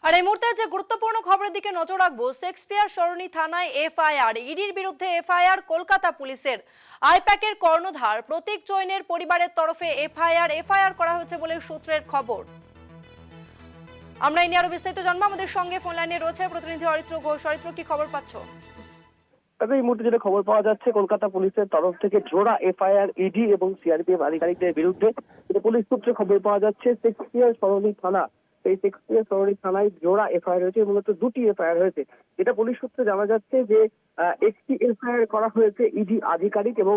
আর এই মুহূর্তে যে গুরুত্বপূর্ণ খবরের দিকে নজর রাখবো, শেক্সপিয়ার সরণি থানায় এফআইআর, ইডির বিরুদ্ধে এফআইআর কলকাতা পুলিশের। আইপ্যাকের কর্ণধার প্রতীক জৈনের পরিবারের তরফে এফআইআর করা হয়েছে বলে সূত্রের খবর। আমরা এই নিয়ে আরো বিস্তারিত জানবো। আমাদের সঙ্গে ফোন লাইনে রয়েছে প্রতিনিধি অরিত্র ঘোষ। অরিত্র, কি খবর পাচ্ছ? তবে এই মুহূর্তে যেটা খবর পাওয়া যাচ্ছে, কলকাতা পুলিশের তরফ থেকে জোড়া এফআইআর ইডি এবং সিআরপিএফ আধিকারিকদের বিরুদ্ধে। পুলিশ সূত্রে খবর পাওয়া যাচ্ছে শেক্সপিয়ার সরণি থানা, এই শেক্সপিয়ার সরণি থানায় জোড়া এফআইআর হয়েছে, মূলত দুটি এফআইআর হয়েছে। এটা পুলিশ সূত্রে জানা যাচ্ছে যে একটি এফআইআর করা হয়েছে ইডি আধিকারিক এবং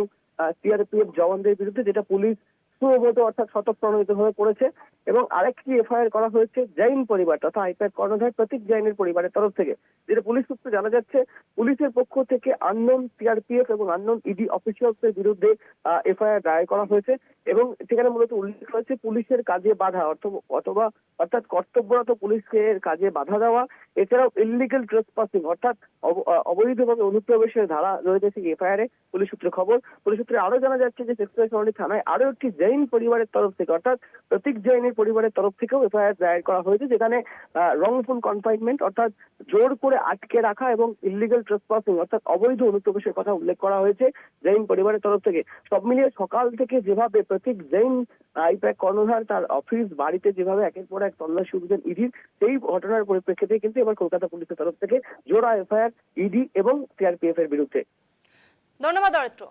সিআরপিএফ জওয়ানদের বিরুদ্ধে, যেটা পুলিশ সুব্রত অর্থাৎ স্বতঃপ্রণোদিত হয়ে পড়েছে। এবং আরেকটি এফআইআর করা হয়েছে জৈন পরিবার তথা আইপ্যাক কর্ণধার প্রতীক জৈনের পরিবারের তরফ থেকে, যেটা পুলিশ সূত্রে জানা যাচ্ছে পুলিশের পক্ষ থেকে আননোন সিআরপিএফ এবং আননোন ইডি অফিসিয়ালসের বিরুদ্ধে এফআইআর দায়ের করা হয়েছে। এবং সেখানে মূলত উল্লেখ হয়েছে পুলিশের কাজে বাধা অর্থাৎ কর্তব্যরত পুলিশের কাজে বাধা দেওয়া, এছাড়াও ইললিগাল ট্রেসপাসিং অর্থাৎ অবৈধভাবে অনুপ্রবেশের ধারা রয়েছে সেই এফআইআর এ। পুলিশ সূত্রে খবর, পুলিশ সূত্রে আরো জানা যাচ্ছে যে শেক্সপিয়ার সরণি থানায় আরো একটি জৈন পরিবারের তরফ থেকে অর্থাৎ প্রতীক জৈনের পরিবারের তরফ থেকেও এফআইআর দায়ের করা হয়েছে, যেখানে রংফুল কনফাইনমেন্ট অর্থাৎ জোর করে আটকে রাখা এবং ইললিগাল ট্রেসপাসিং অর্থাৎ অবৈধ অনুপ্রবেশের কথা উল্লেখ করা হয়েছে জৈন পরিবারের তরফ থেকে। সব মিলিয়ে সকাল থেকে যেভাবে প্রতীক জৈন আইপ্যাক কর্ণধার তার অফিস বাড়িতে যেভাবে একের পর এক তল্লাশি অভিযান ইডির, সেই ঘটনার পরিপ্রেক্ষিতে কিন্তু এবার কলকাতা পুলিশের তরফ থেকে জোড়া এফআইআর ইডি এবং সিআরপিএফ এর বিরুদ্ধে। ধন্যবাদ অরিত্র।